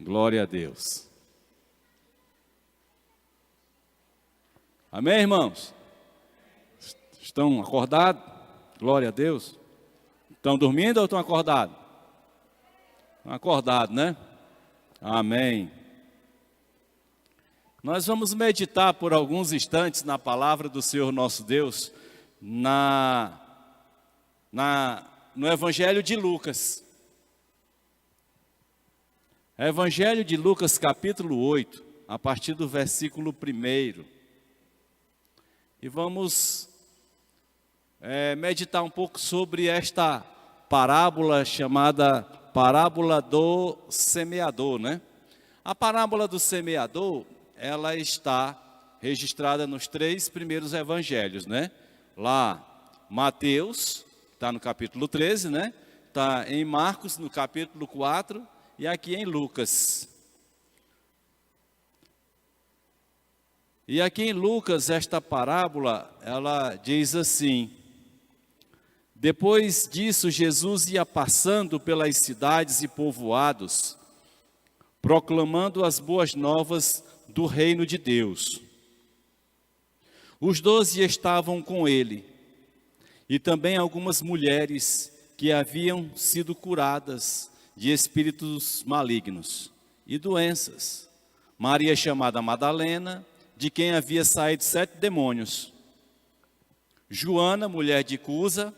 Glória a Deus. Amém, irmãos? Estão acordados? Glória a Deus. Estão dormindo ou estão acordados? Estão acordados, né? Amém. Nós vamos meditar por alguns instantes na palavra do Senhor nosso Deus, no Evangelho de Lucas. Evangelho de Lucas, capítulo 8, a partir do versículo 1. E vamos meditar um pouco sobre esta parábola chamada parábola do semeador, né? A parábola do semeador, ela está registrada nos 3 primeiros evangelhos, né? Lá, Mateus, está no capítulo 13, né? Está em Marcos, no capítulo 4, e aqui em Lucas. E aqui em Lucas, esta parábola, ela diz assim: depois disso, Jesus ia passando pelas cidades e povoados, proclamando as boas novas do reino de Deus. Os 12 estavam com ele, e também algumas mulheres que haviam sido curadas de espíritos malignos e doenças. Maria, chamada Madalena, de quem havia saído 7 demônios. Joana, mulher de Cusa,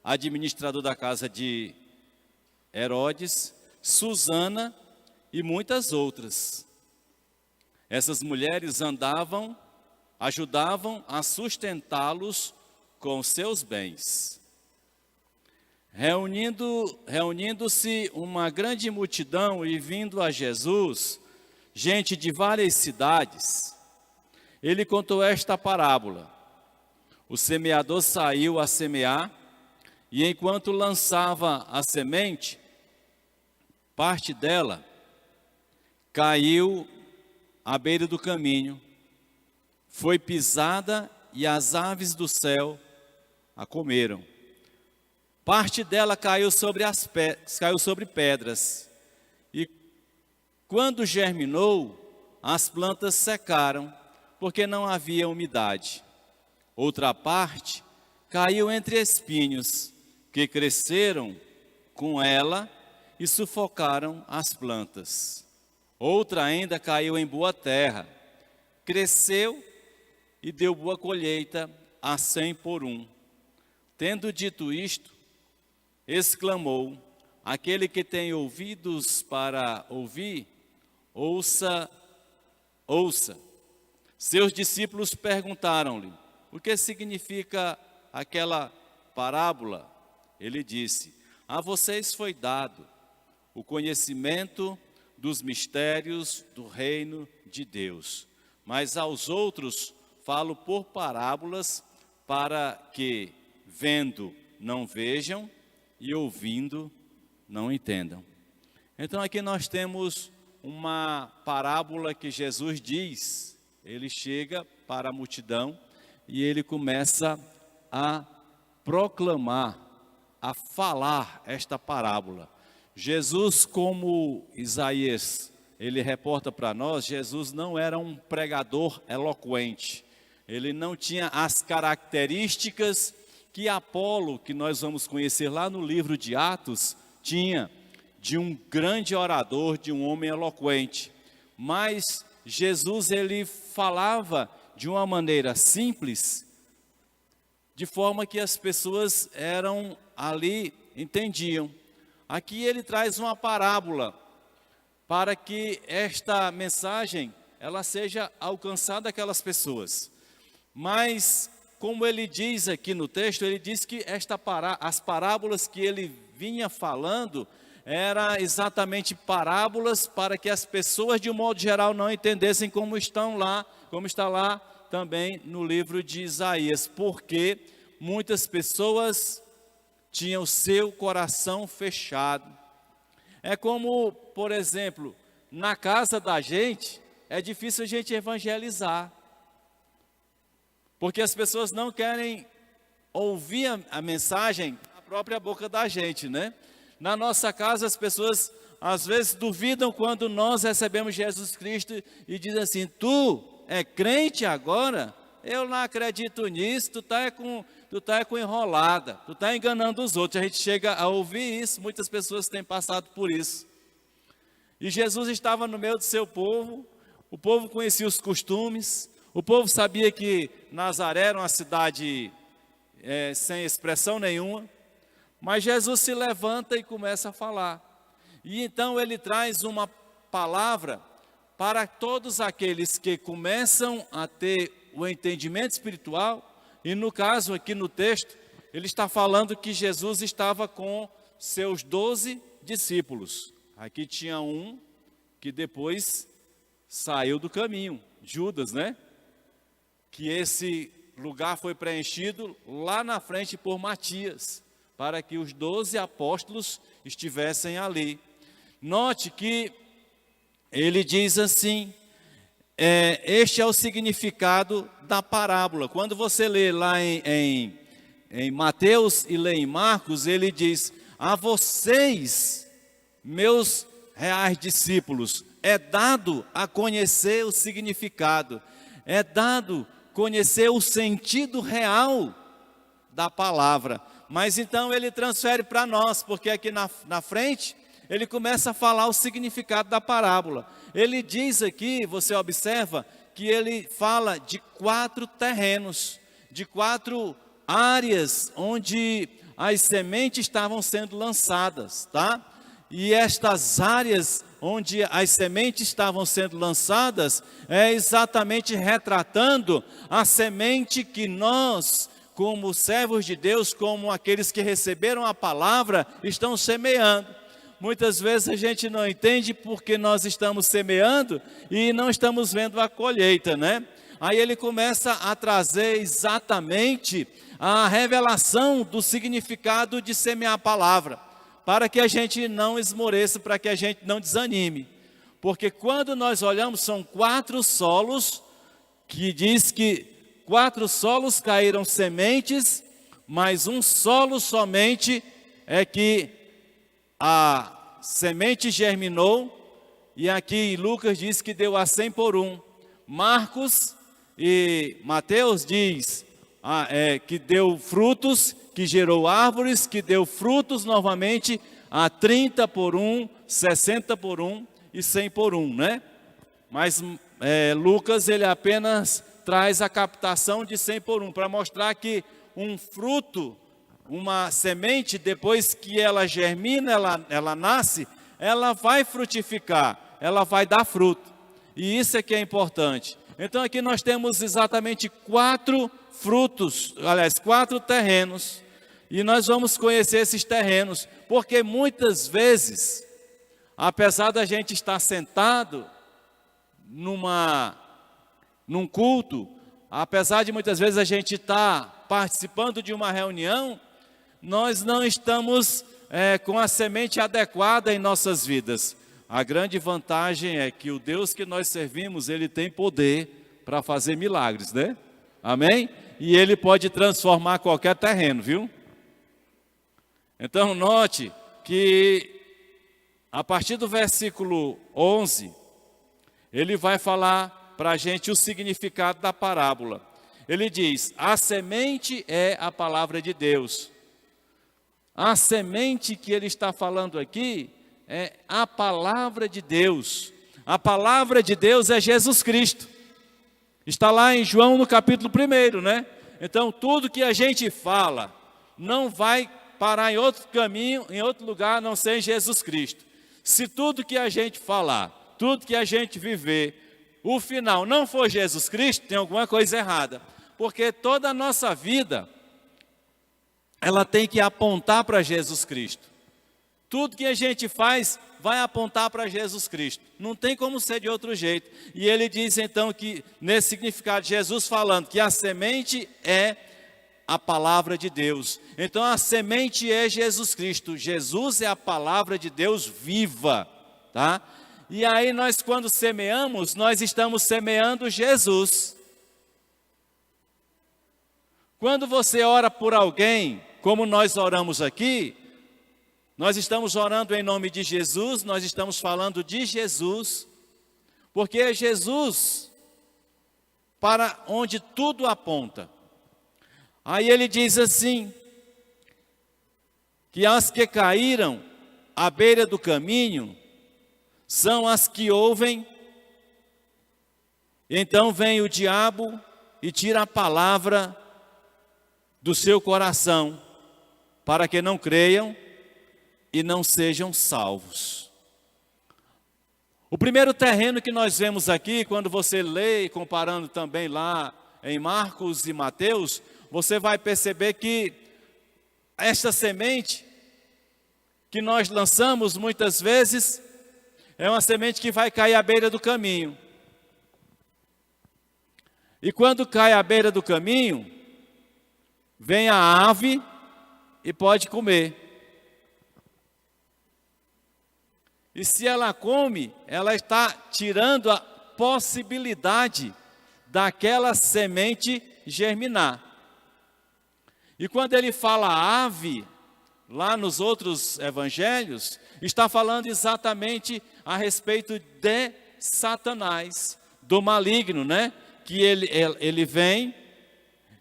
administrador da casa de Herodes. Susana e muitas outras. Essas mulheres ajudavam a sustentá-los com seus bens. Reunindo-se uma grande multidão e vindo a Jesus, gente de várias cidades, ele contou esta parábola. O semeador saiu a semear, e enquanto lançava a semente, parte dela caiu à beira do caminho, foi pisada e as aves do céu a comeram. Parte dela caiu sobre pedras, e quando germinou, as plantas secaram, porque não havia umidade. Outra parte caiu entre espinhos, que cresceram com ela e sufocaram as plantas. Outra ainda caiu em boa terra, cresceu e deu boa colheita a 100 por 1. Tendo dito isto, exclamou: aquele que tem ouvidos para ouvir, ouça. Seus discípulos perguntaram-lhe: o que significa aquela parábola? Ele disse: a vocês foi dado o conhecimento dos mistérios do reino de Deus, mas aos outros falo por parábolas, para que, vendo, não vejam, e ouvindo, não entendam. Então aqui nós temos uma parábola que Jesus diz. Ele chega para a multidão e ele começa a proclamar, a falar esta parábola. Jesus, como Isaías, ele reporta para nós, Jesus não era um pregador eloquente. Ele não tinha as características que Apolo, que nós vamos conhecer lá no livro de Atos, tinha, de um grande orador, de um homem eloquente. Mas Jesus, ele falava de uma maneira simples, de forma que as pessoas entendiam. Aqui ele traz uma parábola, para que esta mensagem, ela seja alcançada aquelas pessoas. Mas, como ele diz aqui no texto, ele diz que as parábolas que ele vinha falando, eram exatamente parábolas para que as pessoas, de um modo geral, não entendessem como está lá também no livro de Isaías, porque muitas pessoas tinham seu coração fechado. É como, por exemplo, na casa da gente, é difícil a gente evangelizar, porque as pessoas não querem ouvir a mensagem da própria boca da gente, né? Na nossa casa as pessoas às vezes duvidam quando nós recebemos Jesus Cristo e dizem assim: tu é crente agora? Eu não acredito nisso, tu tá com enrolada, tu tá enganando os outros. A gente chega a ouvir isso, muitas pessoas têm passado por isso. E Jesus estava no meio do seu povo, o povo conhecia os costumes, o povo sabia que Nazaré era uma cidade sem expressão nenhuma, mas Jesus se levanta e começa a falar. E então ele traz uma palavra para todos aqueles que começam a ter o entendimento espiritual. E no caso aqui no texto, ele está falando que Jesus estava com seus 12 discípulos. Aqui tinha um que depois saiu do caminho, Judas, né? Que esse lugar foi preenchido lá na frente por Matias, para que os 12 apóstolos estivessem ali. Note que ele diz assim, este é o significado da parábola. Quando você lê lá em Mateus e lê em Marcos, ele diz: a vocês, meus reais discípulos, é dado a conhecer o significado, é dado conhecer o sentido real da palavra. Mas então ele transfere para nós, porque aqui na frente ele começa a falar o significado da parábola. Ele diz aqui, você observa, que ele fala de 4 terrenos, de 4 áreas onde as sementes estavam sendo lançadas, tá? E estas áreas onde as sementes estavam sendo lançadas é exatamente retratando a semente que nós, como servos de Deus, como aqueles que receberam a palavra, estão semeando. Muitas vezes a gente não entende porque nós estamos semeando e não estamos vendo a colheita, né? Aí ele começa a trazer exatamente a revelação do significado de semear a palavra, para que a gente não esmoreça, para que a gente não desanime. Porque quando nós olhamos, são 4 solos, que diz que 4 solos caíram sementes, mas um solo somente é que a semente germinou, e aqui Lucas diz que deu a 100 por 1. Marcos e Mateus diz que deu frutos, que gerou árvores, que deu frutos novamente a 30 por 1, 60 por 1 e 100 por 1, né? Mas Lucas, ele apenas traz a captação de 100 por 1, para mostrar que um fruto, uma semente, depois que ela germina, ela nasce, ela vai frutificar, ela vai dar fruto. E isso é que é importante. Então aqui nós temos exatamente 4 frutos, aliás, 4 terrenos. E nós vamos conhecer esses terrenos, porque muitas vezes, apesar da gente estar sentado num culto, apesar de muitas vezes a gente estar participando de uma reunião, nós não estamos com a semente adequada em nossas vidas. A grande vantagem é que o Deus que nós servimos, Ele tem poder para fazer milagres, né? Amém? E Ele pode transformar qualquer terreno, viu? Então note que a partir do versículo 11, ele vai falar para a gente o significado da parábola. Ele diz: a semente é a palavra de Deus. A semente que ele está falando aqui é a palavra de Deus. A palavra de Deus é Jesus Cristo. Está lá em João no capítulo 1, né? Então tudo que a gente fala não vai parar em outro caminho, em outro lugar, a não ser em Jesus Cristo. Se tudo que a gente falar, tudo que a gente viver, o final não for Jesus Cristo, tem alguma coisa errada. Porque toda a nossa vida, ela tem que apontar para Jesus Cristo. Tudo que a gente faz vai apontar para Jesus Cristo. Não tem como ser de outro jeito. E ele diz então que, nesse significado, Jesus falando que a semente é a palavra de Deus. Então a semente é Jesus Cristo. Jesus é a palavra de Deus viva, tá? E aí nós, quando semeamos, nós estamos semeando Jesus. Quando você ora por alguém, como nós oramos aqui, Nós estamos orando em nome de Jesus, nós estamos falando de Jesus, porque é Jesus para onde tudo aponta. Aí ele diz assim, que as que caíram à beira do caminho são as que ouvem, então vem o diabo e tira a palavra do seu coração, para que não creiam e não sejam salvos. O primeiro terreno que nós vemos aqui, quando você lê, comparando também lá em Marcos e Mateus, você vai perceber que esta semente que nós lançamos muitas vezes é uma semente que vai cair à beira do caminho. E quando cai à beira do caminho, vem a ave e pode comer. E se ela come, ela está tirando a possibilidade daquela semente germinar. E quando ele fala ave, lá nos outros evangelhos, está falando exatamente a respeito de Satanás, do maligno, né? Que ele vem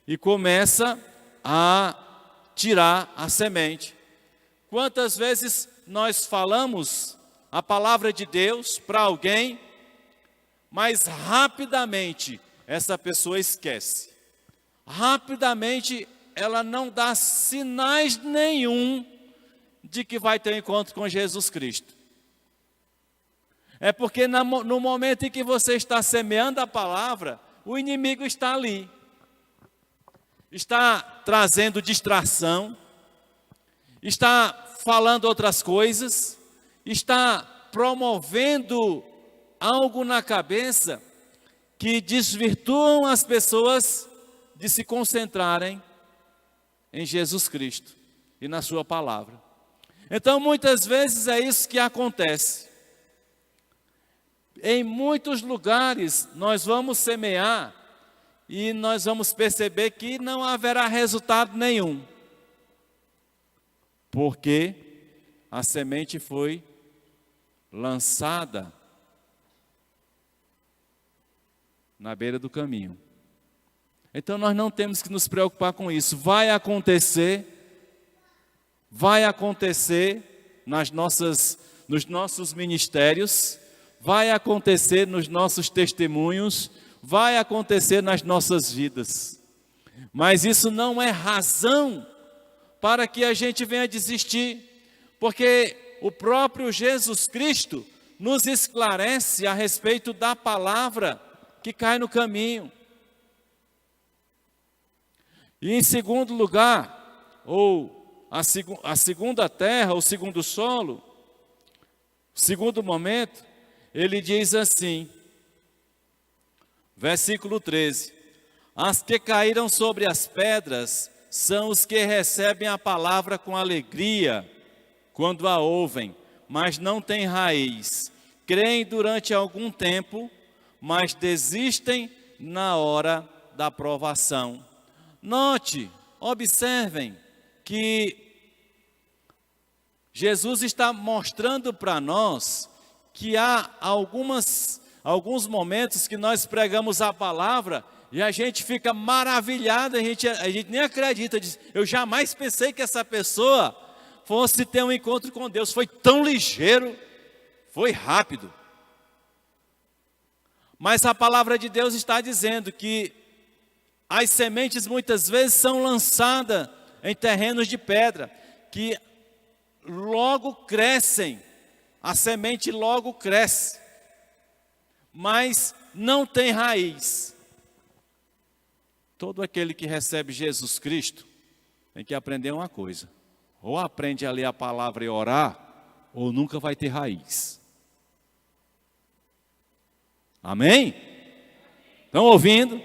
e começa a tirar a semente. Quantas vezes nós falamos a palavra de Deus para alguém, mas rapidamente essa pessoa esquece. Rapidamente ela não dá sinais nenhum de que vai ter um encontro com Jesus Cristo. É porque no momento em que você está semeando a palavra, o inimigo está ali. Está trazendo distração, está falando outras coisas, está promovendo algo na cabeça que desvirtuam as pessoas de se concentrarem em Jesus Cristo e na sua palavra. Então, muitas vezes é isso que acontece. Em muitos lugares nós vamos semear e nós vamos perceber que não haverá resultado nenhum, porque a semente foi lançada na beira do caminho. Então nós não temos que nos preocupar com isso. Vai acontecer nos nossos ministérios, vai acontecer nos nossos testemunhos, vai acontecer nas nossas vidas. Mas isso não é razão para que a gente venha desistir, porque o próprio Jesus Cristo nos esclarece a respeito da palavra que cai no caminho. E em segundo lugar, ou a segunda terra, o segundo solo, o segundo momento, ele diz assim, versículo 13: as que caíram sobre as pedras são os que recebem a palavra com alegria quando a ouvem, mas não têm raiz. Creem durante algum tempo, mas desistem na hora da provação. Note, observem que Jesus está mostrando para nós que há alguns momentos que nós pregamos a palavra e a gente fica maravilhado, a gente nem acredita, diz, eu jamais pensei que essa pessoa fosse ter um encontro com Deus, foi tão ligeiro, foi rápido. Mas a palavra de Deus está dizendo que as sementes muitas vezes são lançadas em terrenos de pedra, que logo crescem, a semente logo cresce, mas não tem raiz. Todo aquele que recebe Jesus Cristo tem que aprender uma coisa: ou aprende a ler a palavra e orar, ou nunca vai ter raiz. Amém? Estão ouvindo?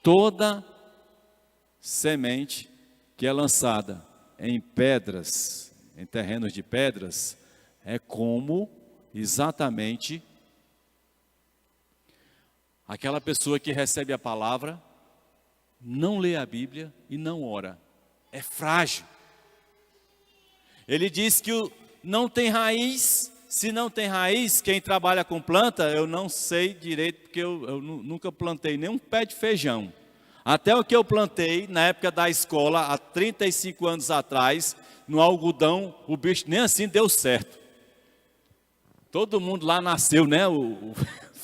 Toda semente que é lançada em pedras, em terrenos de pedras, é como exatamente aquela pessoa que recebe a palavra, não lê a Bíblia e não ora. É frágil. Ele diz que não tem raiz. Se não tem raiz, quem trabalha com planta, eu não sei direito, porque eu nunca plantei nenhum pé de feijão. Até o que eu plantei na época da escola, há 35 anos atrás, no algodão, o bicho nem assim deu certo. Todo mundo lá nasceu, né? O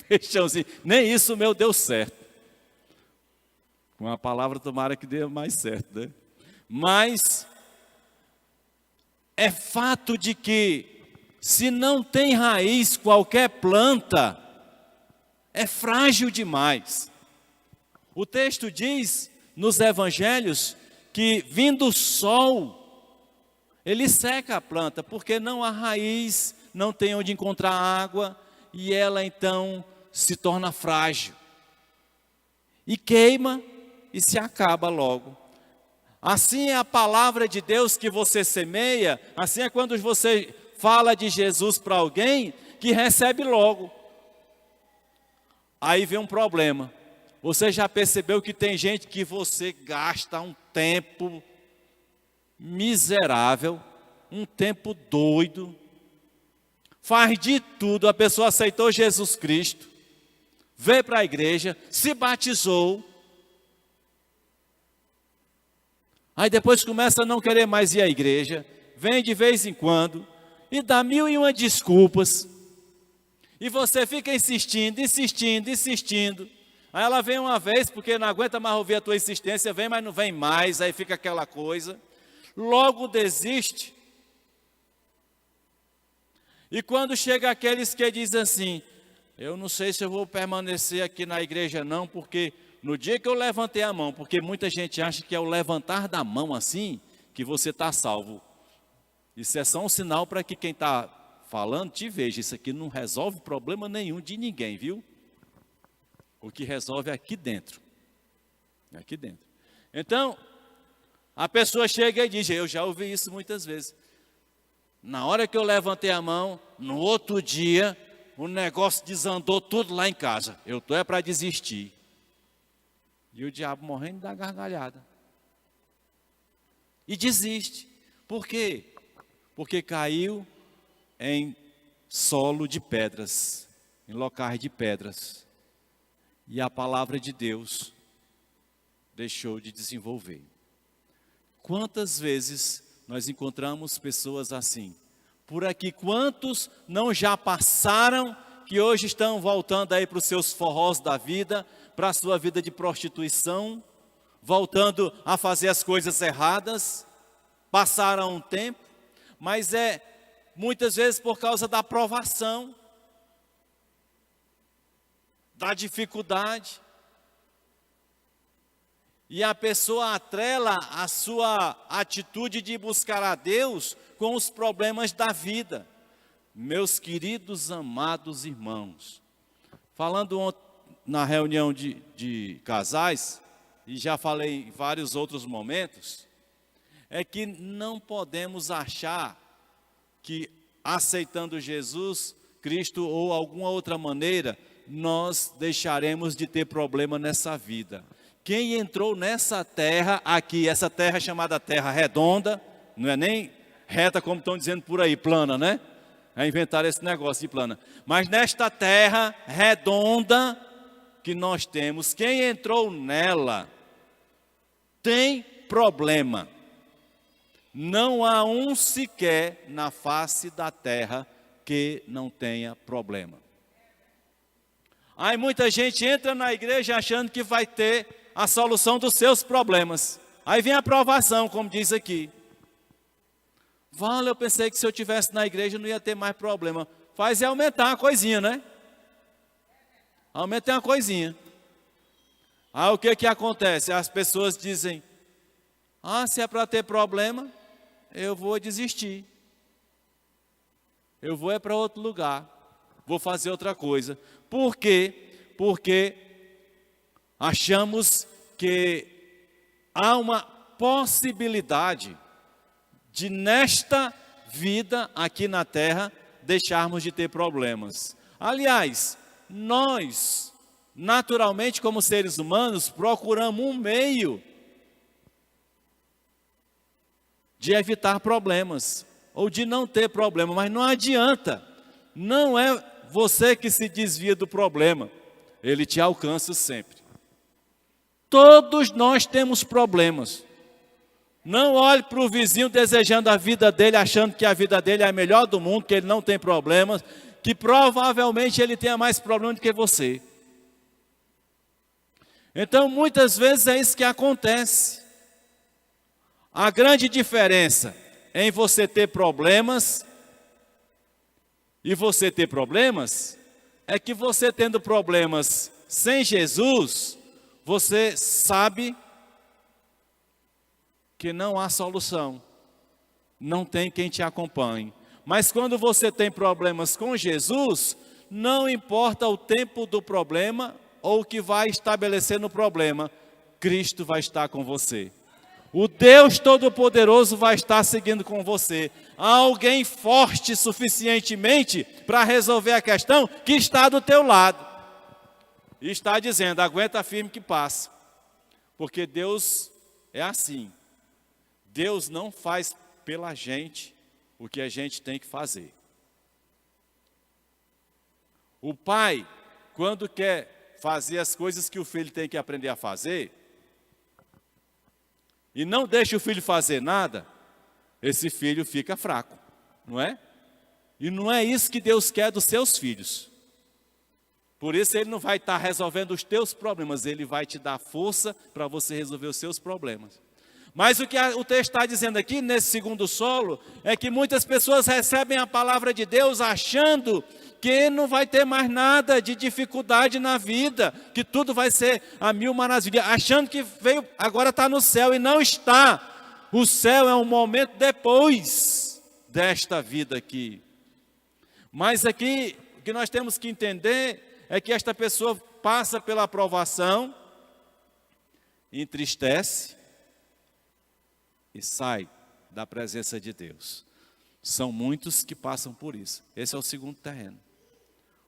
feijãozinho. Nem isso o meu deu certo. Com a palavra, tomara que dê mais certo, né? Mas é fato de que, se não tem raiz, qualquer planta é frágil demais. O texto diz nos evangelhos que, vindo o sol, ele seca a planta, porque não há raiz, não tem onde encontrar água, e ela então se torna frágil. E queima e se acaba logo. Assim é a palavra de Deus que você semeia, assim é quando você fala de Jesus para alguém, que recebe logo. Aí vem um problema. Você já percebeu que tem gente que você gasta um tempo miserável, um tempo doido, faz de tudo, a pessoa aceitou Jesus Cristo, veio para a igreja, se batizou, aí depois começa a não querer mais ir à igreja, vem de vez em quando, e dá 1001 desculpas, e você fica insistindo, aí ela vem uma vez, porque não aguenta mais ouvir a tua insistência, vem, mas não vem mais, aí fica aquela coisa, logo desiste. E quando chega aqueles que dizem assim, eu não sei se eu vou permanecer aqui na igreja não, porque no dia que eu levantei a mão, porque muita gente acha que é o levantar da mão assim, que você está salvo. Isso é só um sinal para que quem está falando te veja. Isso aqui não resolve problema nenhum de ninguém, viu? O que resolve é aqui dentro. É aqui dentro. Então, a pessoa chega e diz, eu já ouvi isso muitas vezes. Na hora que eu levantei a mão, no outro dia, o negócio desandou tudo lá em casa. Eu estou para desistir. E o diabo morrendo da gargalhada. E desiste. Por quê? Porque caiu em solo de pedras, em locais de pedras. E a palavra de Deus deixou de desenvolver. Quantas vezes nós encontramos pessoas assim? Por aqui, quantos não já passaram, que hoje estão voltando aí para os seus forrós da vida, para a sua vida de prostituição, voltando a fazer as coisas erradas, passaram um tempo, mas é muitas vezes por causa da provação, da dificuldade, e a pessoa atrela a sua atitude de buscar a Deus com os problemas da vida. Meus queridos, amados irmãos, falando ontem na reunião de casais, e já falei em vários outros momentos, é que não podemos achar que aceitando Jesus Cristo ou alguma outra maneira, nós deixaremos de ter problema nessa vida. Quem entrou nessa terra aqui, essa terra chamada terra redonda, não é nem reta como estão dizendo por aí, plana, né? É inventar esse negócio de plana. Mas nesta terra redonda que nós temos, quem entrou nela tem problema. Não há um sequer na face da terra que não tenha problema. Aí muita gente entra na igreja achando que vai ter a solução dos seus problemas. Aí vem a provação, como diz aqui. Vale, eu pensei que se eu estivesse na igreja não ia ter mais problema. Faz é aumentar uma coisinha, né? Aumenta uma coisinha. Aí o que acontece? As pessoas dizem, se é para ter problema, eu vou desistir. Eu vou para outro lugar. Vou fazer outra coisa. Por quê? Porque achamos que há uma possibilidade de nesta vida aqui na terra deixarmos de ter problemas. Aliás, nós naturalmente, como seres humanos, procuramos um meio de evitar problemas, ou de não ter problema, mas não adianta. Não é você que se desvia do problema, ele te alcança sempre. Todos nós temos problemas. Não olhe para o vizinho desejando a vida dele, achando que a vida dele é a melhor do mundo, que ele não tem problemas, que provavelmente ele tenha mais problemas do que você. Então, muitas vezes é isso que acontece. A grande diferença em você ter problemas e você ter problemas é que você tendo problemas sem Jesus, você sabe que não há solução, não tem quem te acompanhe. Mas quando você tem problemas com Jesus, não importa o tempo do problema ou o que vai estabelecer no problema, Cristo vai estar com você. O Deus Todo-Poderoso vai estar seguindo com você. Há alguém forte suficientemente para resolver a questão que está do teu lado. E está dizendo, aguenta firme que passa. Porque Deus é assim. Deus não faz pela gente o que a gente tem que fazer. O pai, quando quer fazer as coisas que o filho tem que aprender a fazer, e não deixa o filho fazer nada, esse filho fica fraco, não é? E não é isso que Deus quer dos seus filhos. Por isso ele não vai estar resolvendo os teus problemas, ele vai te dar força para você resolver os seus problemas. Mas o que o texto está dizendo aqui, nesse segundo solo, é que muitas pessoas recebem a palavra de Deus achando que não vai ter mais nada de dificuldade na vida, que tudo vai ser a mil maravilhas, achando que veio, agora está no céu, e não está. O céu é um momento depois desta vida aqui. Mas aqui, o que nós temos que entender é que esta pessoa passa pela aprovação, entristece, e sai da presença de Deus. São muitos que passam por isso. Esse é o segundo terreno.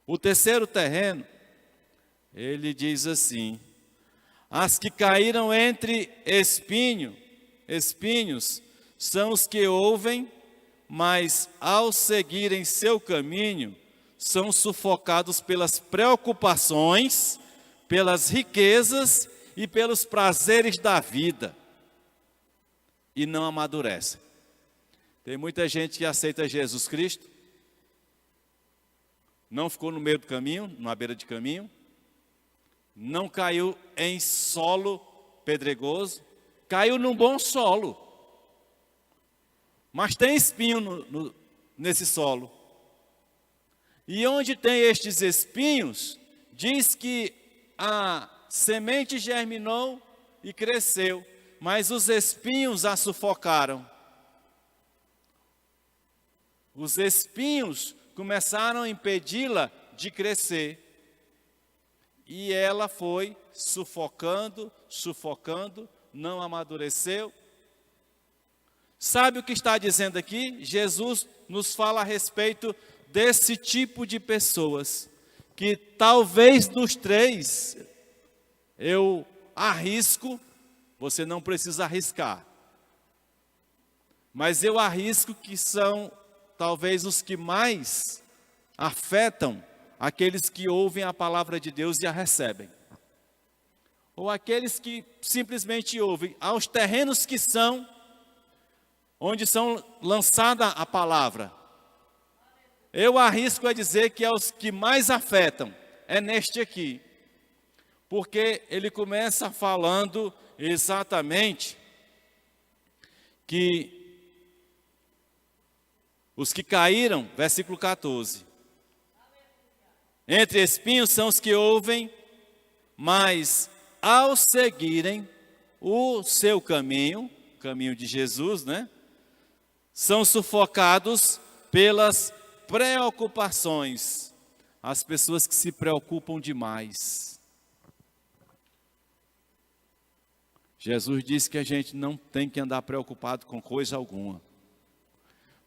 O terceiro terreno, ele diz assim: as que caíram entre espinhos, são os que ouvem, mas ao seguirem seu caminho, são sufocados pelas preocupações, pelas riquezas e pelos prazeres da vida. E não amadurecem. Tem muita gente que aceita Jesus Cristo, não ficou no meio do caminho, na beira de caminho, não caiu em solo pedregoso, caiu num bom solo, mas tem espinho nesse solo. E onde tem estes espinhos, diz que a semente germinou e cresceu, mas os espinhos a sufocaram. Os espinhos começaram a impedi-la de crescer. E ela foi sufocando, não amadureceu. Sabe o que está dizendo aqui? Jesus nos fala a respeito desse tipo de pessoas, que talvez dos três, eu arrisco, você não precisa arriscar, mas eu arrisco que são talvez os que mais afetam aqueles que ouvem a palavra de Deus e a recebem. Ou aqueles que simplesmente ouvem, aos terrenos que são, onde são lançada a palavra. Eu arrisco a dizer que é os que mais afetam, é neste aqui. Porque ele começa falando exatamente que os que caíram, versículo 14. Entre espinhos são os que ouvem, mas ao seguirem o seu caminho, o caminho de Jesus, né? São sufocados pelas preocupações. As pessoas que se preocupam demais. Jesus disse que a gente não tem que andar preocupado com coisa alguma.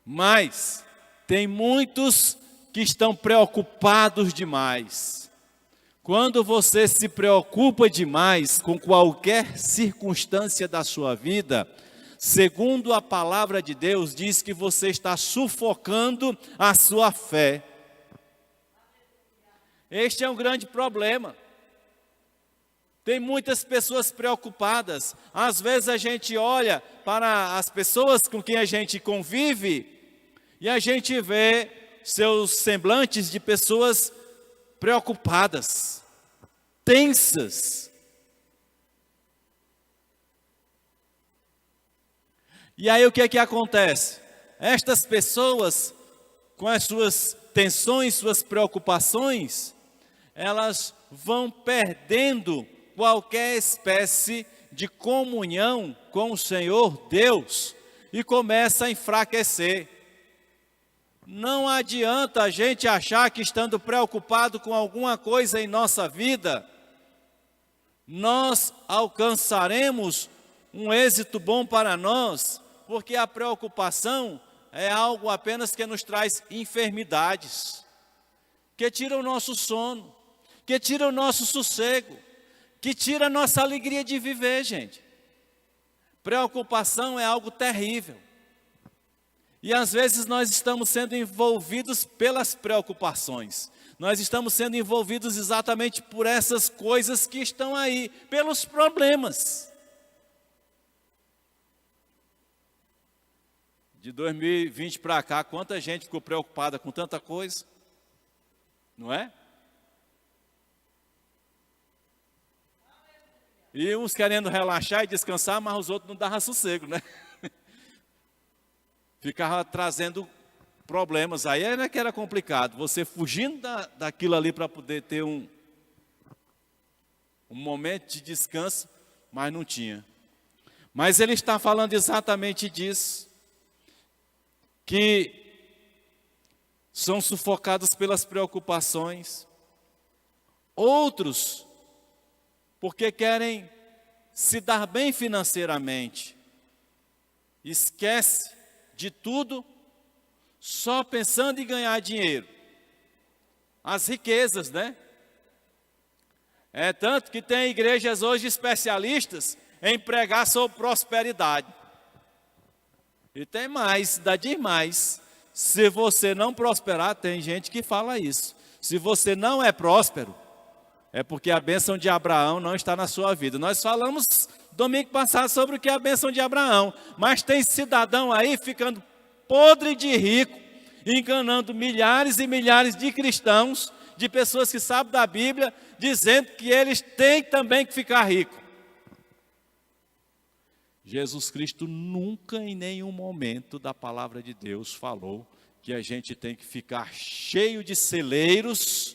Mas tem muitos que estão preocupados demais Quando você se preocupa demais com qualquer circunstância da sua vida, segundo a palavra de Deus, diz que você está sufocando a sua fé. Este é um grande problema. Tem muitas pessoas preocupadas. Às vezes a gente olha para as pessoas com quem a gente convive e a gente vê seus semblantes de pessoas preocupadas, tensas. E aí o que é que acontece? Estas pessoas, com as suas tensões, suas preocupações, elas vão perdendo qualquer espécie de comunhão com o Senhor Deus e começa a enfraquecer. Não adianta a gente achar que estando preocupado com alguma coisa em nossa vida, nós alcançaremos um êxito bom para nós, porque a preocupação é algo apenas que nos traz enfermidades, que tira o nosso sono, que tira o nosso sossego, que tira a nossa alegria de viver, gente. Preocupação é algo terrível. E às vezes nós estamos sendo envolvidos pelas preocupações. Nós estamos sendo envolvidos exatamente por essas coisas que estão aí, pelos problemas. De 2020 para cá, quanta gente ficou preocupada com tanta coisa, não é? E uns querendo relaxar e descansar, mas os outros não davam sossego, né? Ficava trazendo problemas, aí era que era complicado, você fugindo daquilo ali para poder ter um momento de descanso, mas não tinha. Mas ele está falando exatamente disso, que são sufocados pelas preocupações, outros porque querem se dar bem financeiramente, esquece de tudo, só pensando em ganhar dinheiro. As riquezas, né? É tanto que tem igrejas hoje especialistas em pregar sobre prosperidade. E tem mais, dá demais. Se você não prosperar, tem gente que fala isso. Se você não é próspero, é porque a bênção de Abraão não está na sua vida. Nós falamos domingo passado sobre o que é a bênção de Abraão, mas tem cidadão aí ficando podre de rico, enganando milhares e milhares de cristãos, de pessoas que sabem da Bíblia, dizendo que eles têm também que ficar ricos. Jesus Cristo nunca em nenhum momento da palavra de Deus falou que a gente tem que ficar cheio de celeiros,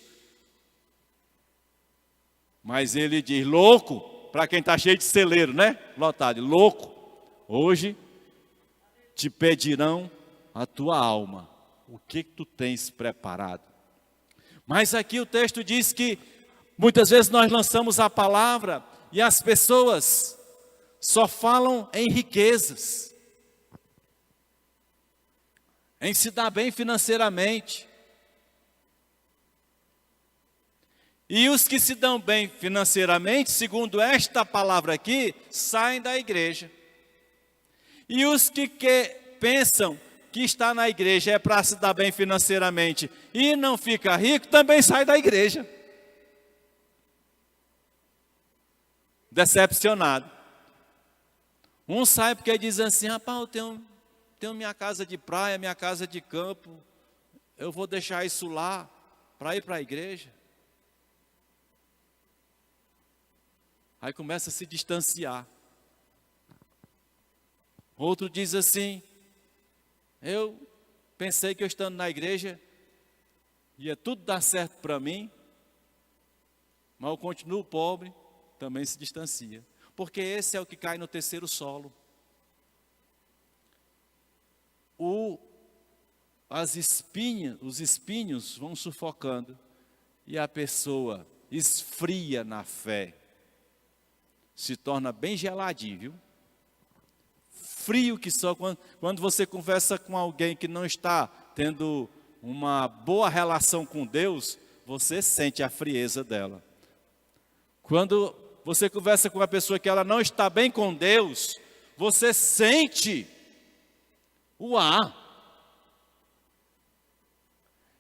mas ele diz, louco, para quem está cheio de celeiro, né? Lotado, louco, hoje te pedirão a tua alma, o que tu tens preparado? Mas aqui o texto diz que muitas vezes nós lançamos a palavra e as pessoas só falam em riquezas, em se dar bem financeiramente. E os que se dão bem financeiramente, segundo esta palavra aqui, saem da igreja. E os que pensam que está na igreja é para se dar bem financeiramente e não fica rico, também sai da igreja. Decepcionado. Um sai porque diz assim, rapaz, eu tenho minha casa de praia, minha casa de campo, eu vou deixar isso lá para ir para a igreja. Aí começa a se distanciar. Outro diz assim, eu pensei que eu estando na igreja ia tudo dar certo para mim, mas eu continuo pobre, também se distancia. Porque esse é o que cai no terceiro solo. Os espinhos vão sufocando e a pessoa esfria na fé. Se torna bem geladinho, viu? Frio que só quando você conversa com alguém que não está tendo uma boa relação com Deus, você sente a frieza dela. Quando você conversa com uma pessoa que ela não está bem com Deus, você sente o ar.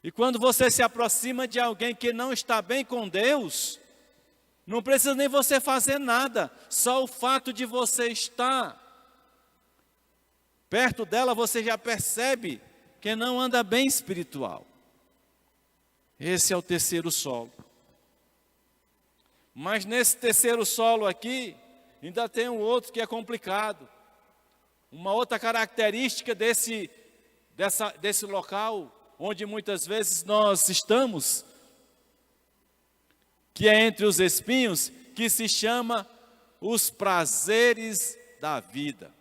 E quando você se aproxima de alguém que não está bem com Deus, não precisa nem você fazer nada, só o fato de você estar perto dela, você já percebe que não anda bem espiritual. Esse é o terceiro solo. Mas nesse terceiro solo aqui, ainda tem um outro que é complicado. Uma outra característica desse local, onde muitas vezes nós estamos, que é entre os espinhos, que se chama os prazeres da vida.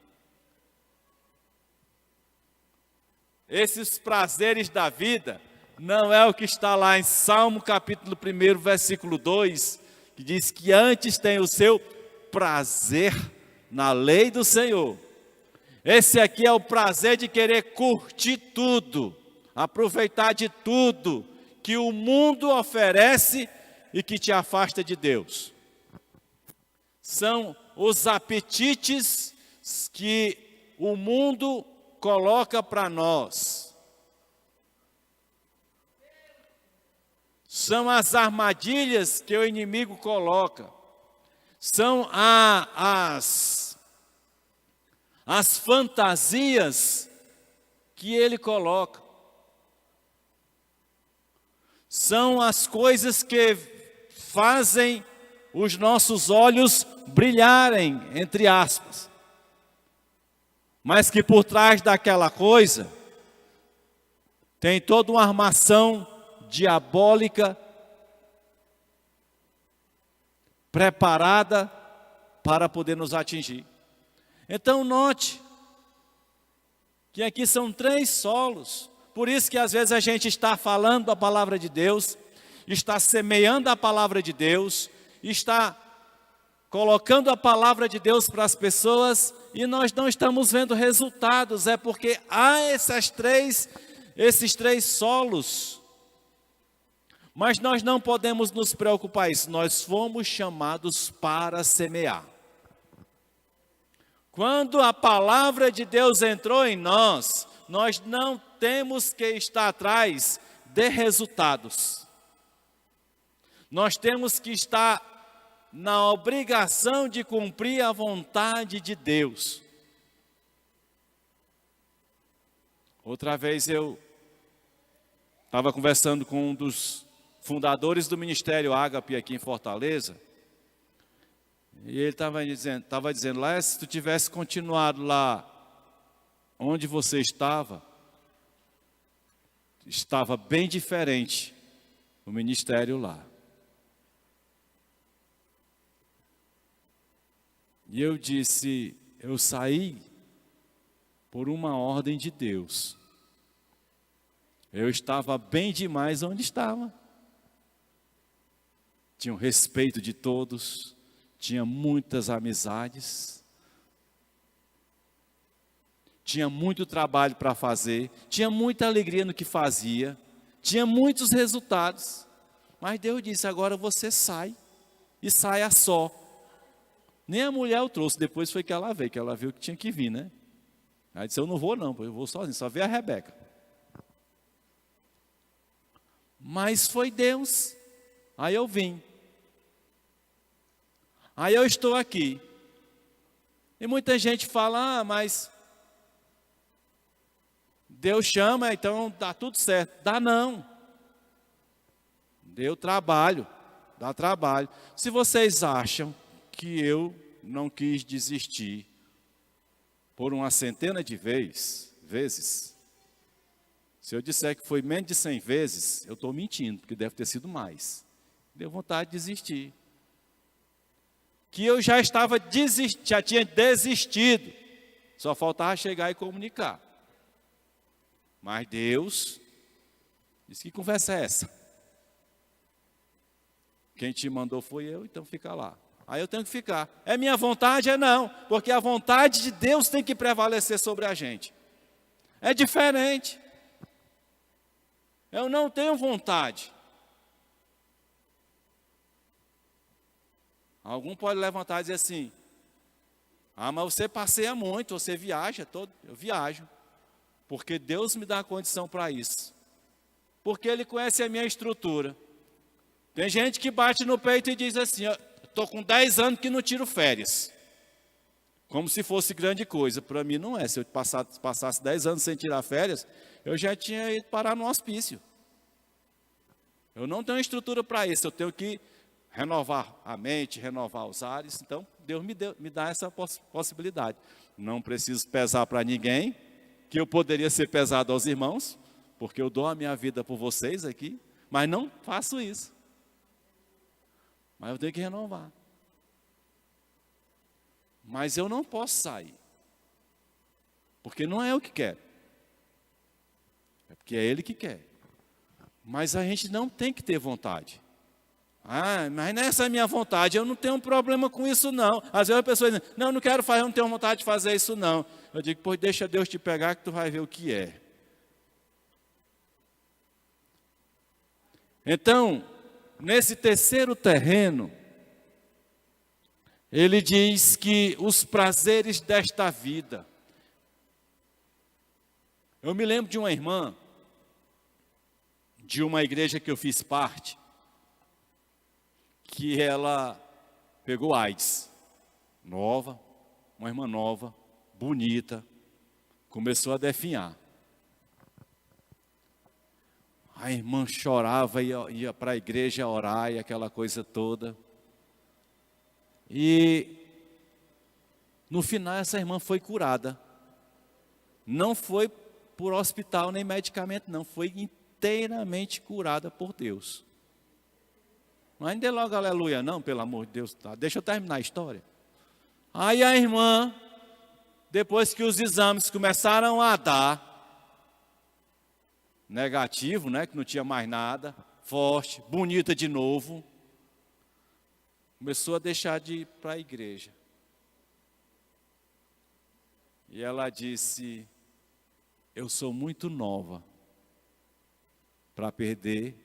Esses prazeres da vida não é o que está lá em Salmo capítulo 1, versículo 2, que diz que antes tem o seu prazer na lei do Senhor. Esse aqui é o prazer de querer curtir tudo, aproveitar de tudo que o mundo oferece e que te afasta de Deus. São os apetites que o mundo coloca para nós. São as armadilhas que o inimigo coloca. São as fantasias que ele coloca. São as coisas que fazem os nossos olhos brilharem, entre aspas. Mas que por trás daquela coisa tem toda uma armação diabólica preparada para poder nos atingir. Então note que aqui são 3 solos. Por isso que às vezes a gente está falando a palavra de Deus, está semeando a palavra de Deus, está colocando a palavra de Deus para as pessoas e nós não estamos vendo resultados. É porque há esses três solos. Mas nós não podemos nos preocupar isso. Nós fomos chamados para semear. Quando a palavra de Deus entrou em nós, nós não temos que estar atrás de resultados. Nós temos que estar na obrigação de cumprir a vontade de Deus. Outra vez eu estava conversando com um dos fundadores do Ministério Ágape aqui em Fortaleza, e ele estava dizendo lá, se tu tivesse continuado lá onde você estava bem diferente o ministério lá. E eu disse, eu saí por uma ordem de Deus. Eu estava bem demais onde estava. Tinha o respeito de todos, tinha muitas amizades, tinha muito trabalho para fazer, tinha muita alegria no que fazia, tinha muitos resultados. Mas Deus disse, agora você sai, e saia só. Nem a mulher eu trouxe, depois foi que ela veio que tinha que vir, né? Aí disse, eu não vou não, eu vou sozinho, só veio a Rebeca. Mas foi Deus, aí eu vim. Aí eu estou aqui. E muita gente fala, mas Deus chama, então dá tudo certo. Dá não. Deu trabalho, dá trabalho. Se vocês acham que eu não quis desistir por uma centena de vezes, se eu disser que foi menos de 100 vezes, eu estou mentindo, porque deve ter sido mais. Deu vontade de desistir. Que eu já tinha desistido, só faltava chegar e comunicar. Mas Deus disse, que conversa é essa? Quem te mandou foi eu, então fica lá. Aí eu tenho que ficar. É minha vontade? É não, porque a vontade de Deus tem que prevalecer sobre a gente. É diferente. Eu não tenho vontade. Algum pode levantar e dizer assim: ah, mas você passeia muito, você viaja todo. Eu viajo, porque Deus me dá a condição para isso. Porque Ele conhece a minha estrutura. Tem gente que bate no peito e diz assim: estou com 10 anos que não tiro férias. Como se fosse grande coisa. Para mim não é. Se eu passasse 10 anos sem tirar férias, eu já tinha ido parar no hospício. Eu não tenho estrutura para isso. Eu tenho que renovar a mente, renovar os ares. Então, Deus me dá essa possibilidade. Não preciso pesar para ninguém, que eu poderia ser pesado aos irmãos, porque eu dou a minha vida por vocês aqui, mas não faço isso. Mas eu tenho que renovar. Mas eu não posso sair, porque não é eu que quero, é porque é Ele que quer. Mas a gente não tem que ter vontade. Ah, mas nessa é a minha vontade, eu não tenho um problema com isso não. Às vezes a pessoa diz: não, não quero fazer, eu não tenho vontade de fazer isso não. Eu digo: pois deixa Deus te pegar que tu vai ver o que é. Então, nesse terceiro terreno, ele diz que os prazeres desta vida. Eu me lembro de uma irmã, de uma igreja que eu fiz parte, que ela pegou AIDS, nova, uma irmã nova, bonita, começou a definhar. A irmã chorava, ia para a igreja orar e aquela coisa toda. E no final essa irmã foi curada. Não foi por hospital nem medicamento, não. Foi inteiramente curada por Deus. Mas não dê logo aleluia não, pelo amor de Deus. Tá? Deixa eu terminar a história. Aí a irmã, depois que os exames começaram a dar negativo, né, que não tinha mais nada, forte, bonita de novo, começou a deixar de ir para a igreja. E ela disse: eu sou muito nova para perder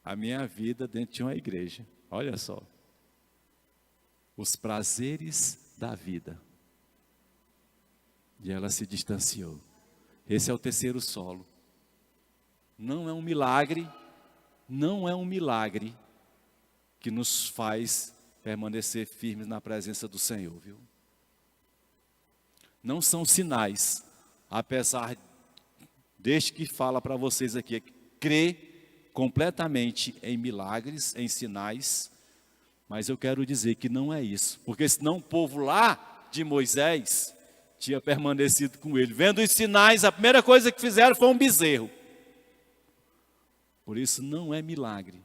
a minha vida dentro de uma igreja. Olha só. Os prazeres da vida. E ela se distanciou. Esse é o terceiro solo. Não é um milagre, não é um milagre que nos faz permanecer firmes na presença do Senhor, viu? Não são sinais, apesar deste que fala para vocês aqui, crê completamente em milagres, em sinais, mas eu quero dizer que não é isso, porque senão o povo lá de Moisés tinha permanecido com ele. Vendo os sinais, a primeira coisa que fizeram foi um bezerro. Por isso não é milagre.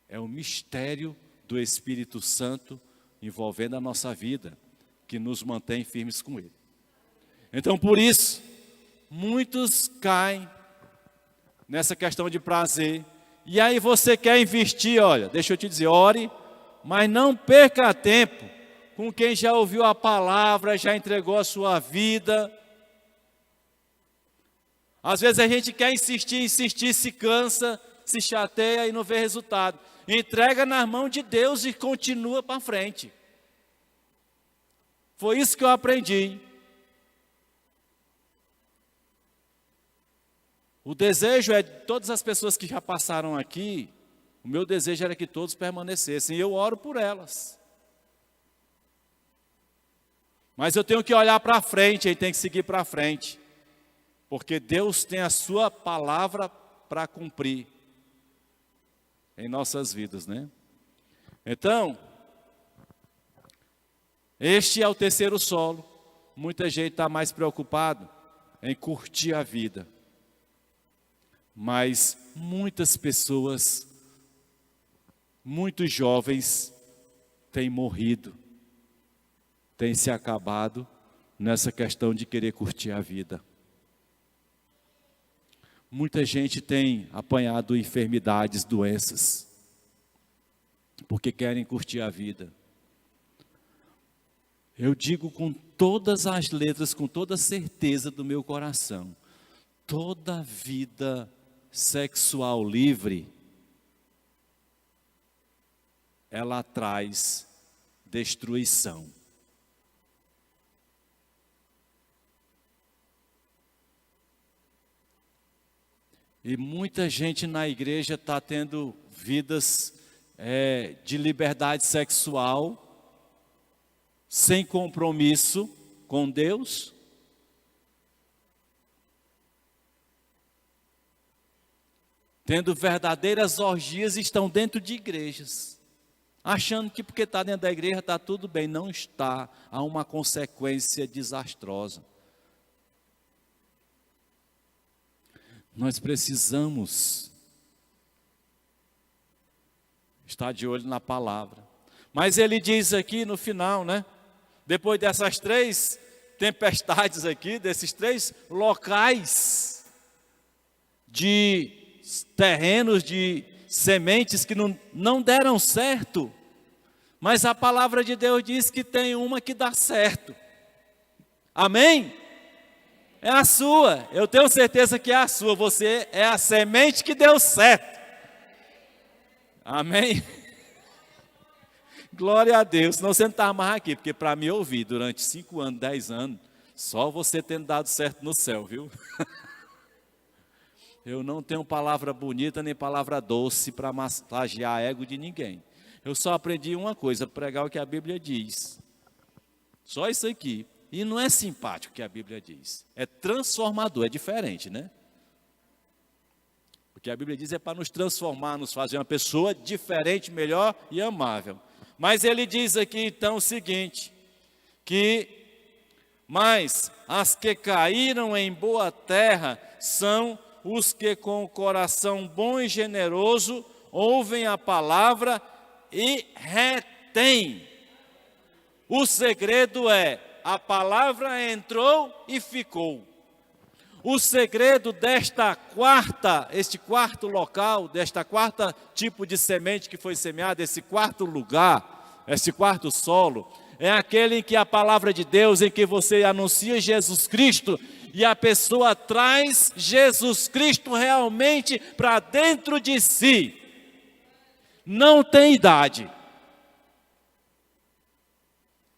É o mistério do Espírito Santo envolvendo a nossa vida, que nos mantém firmes com Ele. Então, por isso, muitos caem nessa questão de prazer. E aí você quer investir, olha, deixa eu te dizer, ore, mas não perca tempo com quem já ouviu a palavra, já entregou a sua vida. Às vezes a gente quer insistir, se cansa, se chateia e não vê resultado. Entrega nas mãos de Deus e continua para frente. Foi isso que eu aprendi. O desejo é de todas as pessoas que já passaram aqui, o meu desejo era que todos permanecessem, e eu oro por elas. Mas eu tenho que olhar para frente, aí tem que seguir para frente. Porque Deus tem a sua palavra para cumprir em nossas vidas, né? Então, este é o terceiro solo. Muita gente está mais preocupado em curtir a vida. Mas muitas pessoas, muitos jovens têm morrido, têm se acabado nessa questão de querer curtir a vida. Muita gente tem apanhado enfermidades, doenças, porque querem curtir a vida. Eu digo com todas as letras, com toda a certeza do meu coração, toda vida sexual livre ela traz destruição. E muita gente na igreja está tendo vidas de liberdade sexual, sem compromisso com Deus. Tendo verdadeiras orgias, estão dentro de igrejas, achando que porque está dentro da igreja está tudo bem. Não está, há uma consequência desastrosa. Nós precisamos estar de olho na palavra. Mas ele diz aqui no final, né? Depois dessas 3 tempestades aqui, desses 3 locais de terrenos, de sementes que não deram certo, mas a palavra de Deus diz que tem uma que dá certo. Amém? É a sua, eu tenho certeza que é a sua. Você é a semente que deu certo. Amém? Glória a Deus. Senão você não está mais aqui, porque para me ouvir durante 5 anos, 10 anos, só você tendo dado certo no céu, viu? Eu não tenho palavra bonita nem palavra doce para massagear ego de ninguém. Eu só aprendi uma coisa, pregar o que a Bíblia diz. Só isso aqui. E não é simpático o que a Bíblia diz. É transformador, é diferente, né? O que a Bíblia diz é para nos transformar, nos fazer uma pessoa diferente, melhor e amável. Mas ele diz aqui então o seguinte, mas as que caíram em boa terra são os que com o coração bom e generoso ouvem a palavra e retêm. O segredo é, a palavra entrou e ficou. O segredo este quarto local, desta quarta tipo de semente que foi semeada, esse quarto lugar, esse quarto solo, é aquele em que a palavra de Deus, em que você anuncia Jesus Cristo, e a pessoa traz Jesus Cristo realmente para dentro de si. Não tem idade.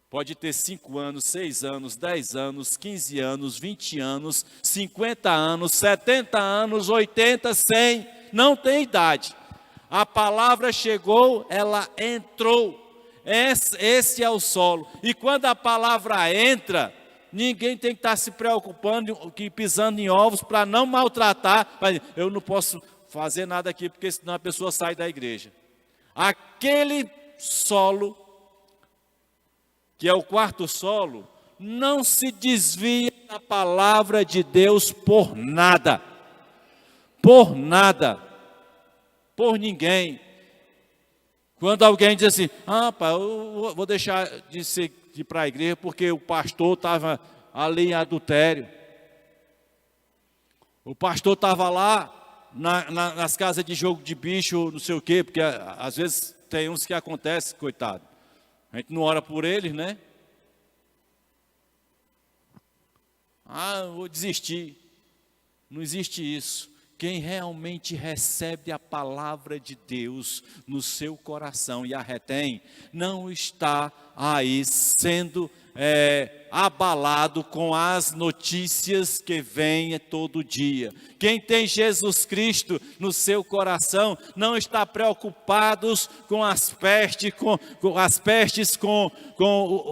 Pode ter 5 anos, 6 anos, 10 anos, 15 anos, 20 anos, 50 anos, 70 anos, 80, 100, não tem idade. A palavra chegou, ela entrou. Esse é o solo. E quando a palavra entra, ninguém tem que estar se preocupando, pisando em ovos para não maltratar. Mas eu não posso fazer nada aqui, porque senão a pessoa sai da igreja. Aquele solo, que é o quarto solo, não se desvia da palavra de Deus por nada. Por nada. Por ninguém. Quando alguém diz assim, pai, eu vou deixar de ir para a igreja porque o pastor estava ali em adultério. O pastor estava lá nas casas de jogo de bicho, não sei o quê, porque às vezes tem uns que acontece, coitado. A gente não ora por eles, né? Eu vou desistir. Não existe isso. Quem realmente recebe a palavra de Deus no seu coração e a retém, não está aí sendo abalado com as notícias que vêm todo dia. Quem tem Jesus Cristo no seu coração não está preocupado com as pestes, com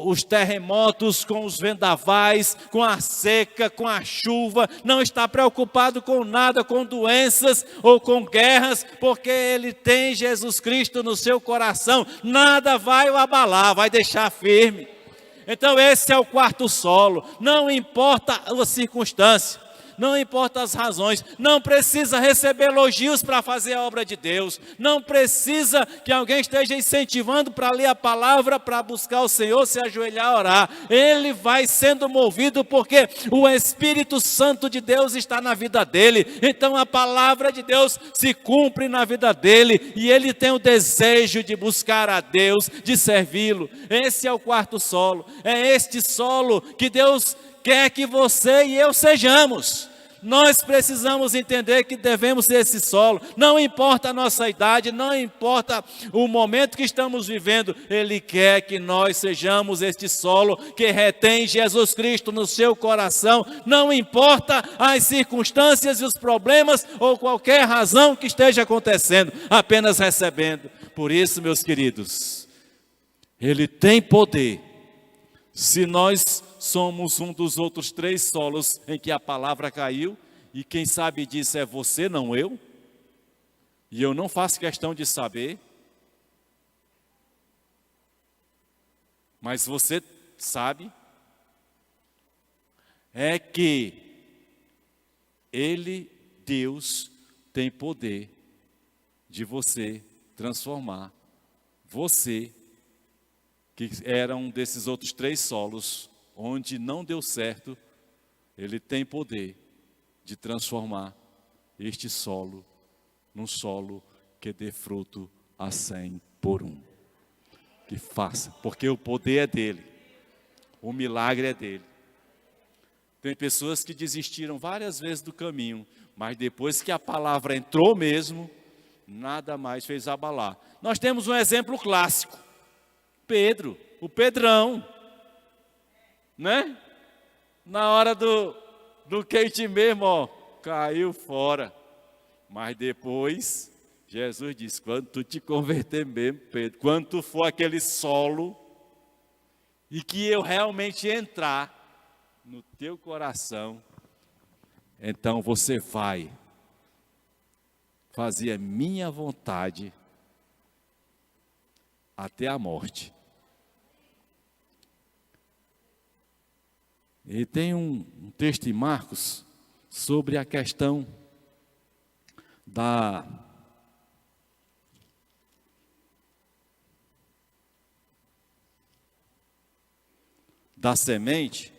os terremotos, com os vendavais, com a seca, com a chuva, não está preocupado com nada, com doenças ou com guerras, porque ele tem Jesus Cristo no seu coração. Nada vai o abalar, vai deixar firme. Então esse é o quarto solo. Não importa a circunstância, não importa as razões, não precisa receber elogios para fazer a obra de Deus, não precisa que alguém esteja incentivando para ler a palavra, para buscar o Senhor, se ajoelhar, orar. Ele vai sendo movido porque o Espírito Santo de Deus está na vida dele. Então a palavra de Deus se cumpre na vida dele e ele tem o desejo de buscar a Deus, de servi-lo. Esse é o quarto solo. É este solo que Deus quer que você e eu sejamos. nós precisamos entender que devemos ser esse solo. Não importa a nossa idade, não importa o momento que estamos vivendo, Ele quer que nós sejamos este solo que retém Jesus Cristo no seu coração. Não importa as circunstâncias e os problemas ou qualquer razão que esteja acontecendo, apenas recebendo. Por isso, meus queridos, Ele tem poder. Se nós somos um dos outros 3 solos em que a palavra caiu, e quem sabe disso é você, não eu, e eu não faço questão de saber, mas você sabe, é que Ele, Deus, tem poder de você transformar você, que era um desses outros 3 solos, onde não deu certo, Ele tem poder de transformar este solo num solo que dê fruto a 100 por 1. Que faça, porque o poder é dEle, o milagre é dEle. Tem pessoas que desistiram várias vezes do caminho, mas depois que a palavra entrou mesmo, nada mais fez abalar. Nós temos um exemplo clássico. Pedro, o Pedrão, né? Na hora do quente mesmo, ó, caiu fora. Mas depois, Jesus disse, quando tu te converter mesmo, Pedro, quando tu for aquele solo, e que eu realmente entrar no teu coração, então você vai fazer a minha vontade até a morte. E tem um texto em Marcos sobre a questão da semente.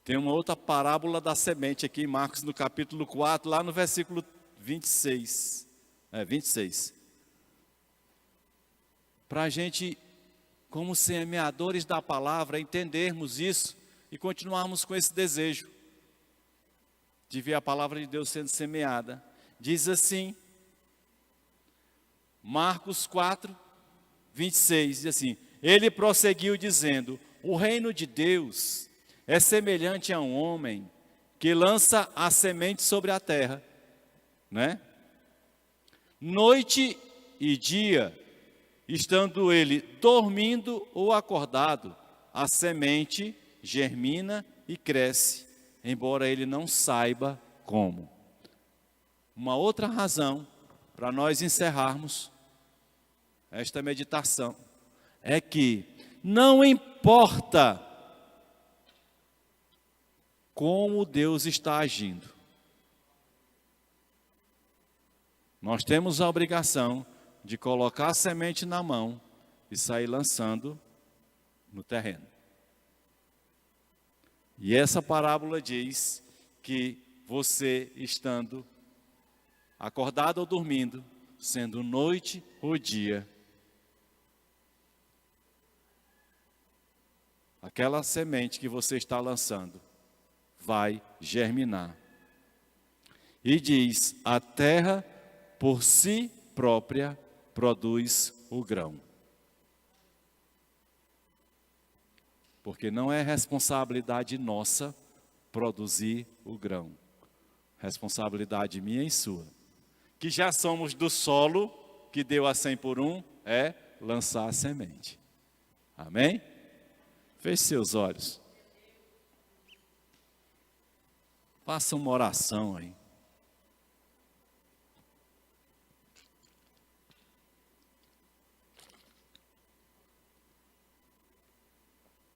Tem uma outra parábola da semente aqui em Marcos, no capítulo 4, lá no versículo 26. 26. Para a gente, como semeadores da palavra, entendermos isso e continuarmos com esse desejo de ver a palavra de Deus sendo semeada. Diz assim, Marcos 4, 26, diz assim, ele prosseguiu dizendo, o reino de Deus é semelhante a um homem que lança a semente sobre a terra, né? Noite e dia, estando ele dormindo ou acordado, a semente germina e cresce, embora ele não saiba como. Uma outra razão para nós encerrarmos esta meditação é que não importa como Deus está agindo, nós temos a obrigação de colocar a semente na mão e sair lançando no terreno. E essa parábola diz que você estando acordado ou dormindo, sendo noite ou dia, aquela semente que você está lançando vai germinar. E diz, a terra por si própria produz o grão. Porque não é responsabilidade nossa produzir o grão. Responsabilidade minha e sua. Que já somos do solo, que deu a 100 por 1, é lançar a semente. Amém? Feche seus olhos. Faça uma oração aí.